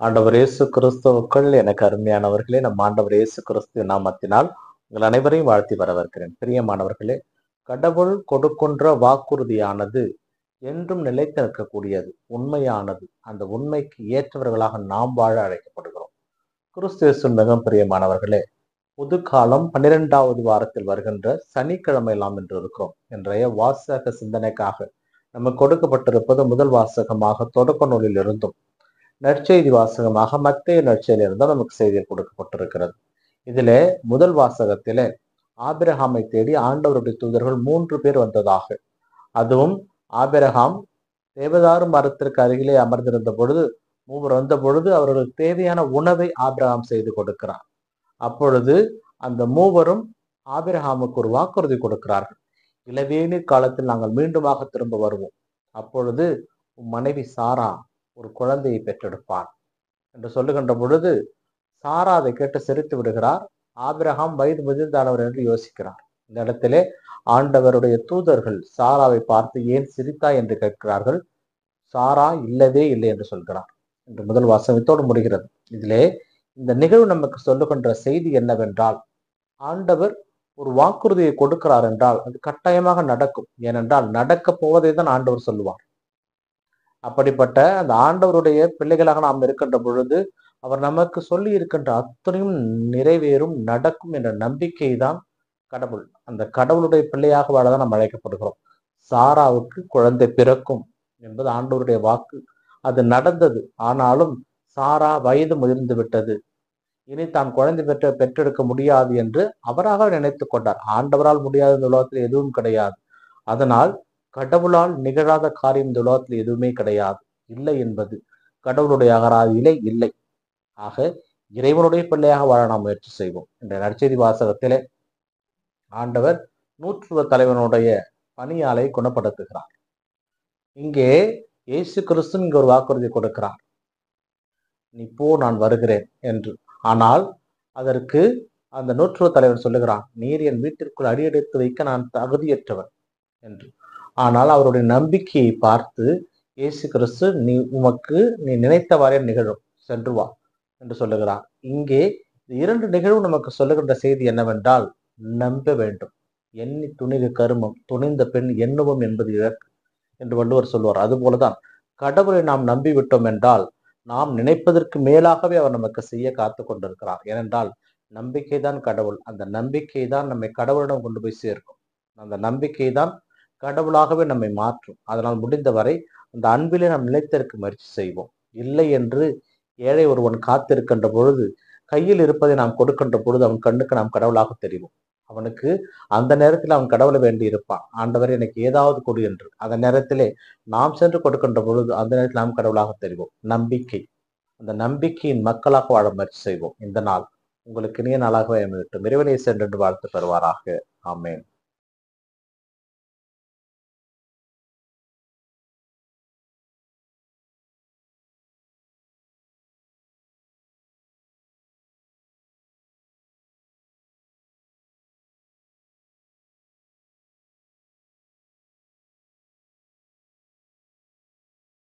ஆண்டவர் இயேசு கிறிஸ்துவுக்குள் எனக்கு அருமையானவர்களே, நம் ஆண்டவர் இயேசு கிறிஸ்து நாமத்தினால் உங்கள் அனைவரையும் வாழ்த்தி வரவேற்கிறேன். பிரியமானவர்களே, கடவுள் கொடுக்கின்ற வாக்குறுதியானது என்றும் நிலைத்து நிற்கக்கூடியது, உண்மையானது. அந்த உண்மைக்கு ஏற்றவர்களாக நாம் வாழ அழைக்கப்படுகிறோம். கிறிஸ்து இயேசுவின் மிகவும் பிரியமானவர்களே, புதுக்காலம் 12வது வாரத்தில் வருகின்ற சனிக்கிழமை எல்லாம் என்று இருக்கிறோம். இன்றைய வாசக சிந்தனைக்காக நமக்கு கொடுக்கப்பட்டிருப்பது முதல் வாசகமாக தொடக்க நூலில் இருந்தும் நற்செய்தி வாசகமாக மத்தேயு நற்செய்தியிலிருந்து நமக்கு செய்தி கொடுக்கப்பட்டிருக்கிறது. இதிலே முதல் வாசகத்திலே ஆபிரகாமை தேடி ஆண்டவருடைய தூதர்கள் 3 பேர் வந்ததாக, அதுவும் ஆபிரகாம் தேவதாரு மரத்திற்கு அருகிலே அமர்ந்திருந்த பொழுது மூவர் வந்த பொழுது அவர்களுக்கு தேவையான உணவை ஆபிரகாம் செய்து கொடுக்கிறார். அப்பொழுது அந்த மூவரும் ஆபிரகாமுக்கு ஒரு வாக்குறுதி கொடுக்கிறார்கள். இளவேநீர் காலத்தில் நாங்கள் மீண்டுமாக திரும்ப வருவோம். அப்பொழுது உன் மனைவி சாரா ஒரு குழந்தையை பெற்றெடுப்பார் என்று சொல்லுகின்ற பொழுது சாரா அதை கேட்டு சிரித்து விடுகிறார். ஆபிரகாம் வயது முதிர்ந்தானவர் என்று யோசிக்கிறார். இந்த இடத்திலே ஆண்டவருடைய தூதர்கள் சாராவை பார்த்து ஏன் சிரித்தாய் என்று கேட்கிறார்கள். சாரா இல்லவே இல்லை என்று சொல்கிறார் என்று முதல் வாசகத்தோடு முடிகிறது. இதிலே இந்த நிகழ்வு நமக்கு சொல்லுகின்ற செய்தி என்னவென்றால், ஆண்டவர் ஒரு வாக்குறுதியை கொடுக்கிறார் என்றால் அது கட்டாயமாக நடக்கும். ஏனென்றால் நடக்க போவதை தான் ஆண்டவர் சொல்லுவார். அப்படிப்பட்ட அந்த ஆண்டவருடைய பிள்ளைகளாக நாம் இருக்கின்ற பொழுது அவர் நமக்கு சொல்லி இருக்கின்ற அத்தனையும் நிறைவேறும், நடக்கும் என்ற நம்பிக்கை தான் கடவுள். அந்த கடவுளுடைய பிள்ளையாக வாழதான் நாம் அழைக்கப்படுகிறோம். சாராவுக்கு குழந்தை பிறக்கும் என்பது ஆண்டவருடைய வாக்கு. அது நடந்தது. ஆனாலும் சாரா வயது முதிர்ந்து விட்டது, இனி தான் குழந்தை பெற்றெடுக்க முடியாது என்று அவராக நினைத்து கொண்டார். ஆண்டவரால் முடியாத இந்த உலகத்தில் எதுவும் கிடையாது. அதனால் கடவுளால் நிகழாத காரியம் இந்த உலகத்தில் எதுவுமே கிடையாது. இல்லை என்பது கடவுளுடைய அகராதியிலே இல்லை. ஆக இறைவனுடைய பிள்ளையாக வாழ நாம் முயற்சி செய்வோம். இந்த நற்செய்தி வாசகத்திலே ஆண்டவர் 100 தலைவனுடைய பணியாளை குணப்படுத்துகிறார். இங்கே இயேசு கிறிஸ்து இங்கு ஒரு வாக்குறுதி கொடுக்கிறார், நீ போ, நான் வருகிறேன் என்று. ஆனால் அதற்கு அந்த 100 தலைவன் சொல்லுகிறான், நீர் என் வீட்டிற்குள் அடியெடுத்து வைக்க நான் தகுதியற்றவன் என்று. ஆனால் அவருடைய நம்பிக்கையை பார்த்து இயேசு கிறிஸ்து நீ நினைத்தவாறே நிகழும், சென்று வா என்று சொல்லுகிறார். இங்கே 2 நிகழ்வு நமக்கு சொல்லுகின்ற செய்தி என்னவென்றால், நம்ப வேண்டும். எண்ணி துணிக கருமம், துணிந்த பெண் எண்ணுவோம் என்பது இழக்கு என்று வள்ளுவர் சொல்வார். அதுபோலதான் கடவுளை நாம் நம்பிவிட்டோம் என்றால் நாம் நினைப்பதற்கு மேலாகவே அவர் நமக்கு செய்ய காத்து கொண்டிருக்கிறார். ஏனென்றால் நம்பிக்கை தான் கடவுள். அந்த நம்பிக்கை தான் நம்மை கடவுளிடம் கொண்டு போய் சேர்க்கும். அந்த நம்பிக்கை தான் கடவுளாகவே நம்மை மாற்றும். அதனால் முடிந்தவரை அந்த அன்பிலே நாம் நிலைத்திருக்க முயற்சி செய்வோம். இல்லை என்று ஏழை ஒருவன் காத்திருக்கின்ற பொழுது கையில் இருப்பதை நாம் கொடுக்கின்ற பொழுது அவன் கண்ணுக்கு நாம் கடவுளாக தெரிவோம். அவனுக்கு அந்த நேரத்தில் அவன் கடவுளை வேண்டி இருப்பான். ஆண்டவர் எனக்கு ஏதாவது கொடு என்று. அந்த நேரத்திலே நாம் சென்று கொடுக்கின்ற பொழுது அந்த நேரத்தில் நாம் கடவுளாக தெரிவோம். நம்பிக்கை, அந்த நம்பிக்கையின் மக்களாக வாழ முயற்சி செய்வோம். இந்த நாள் உங்களுக்கு இனிய நாளாகவே அமையட்டும். இறைவனை சென்று வாழ்த்து பெறுவாராக. ஆமேன்.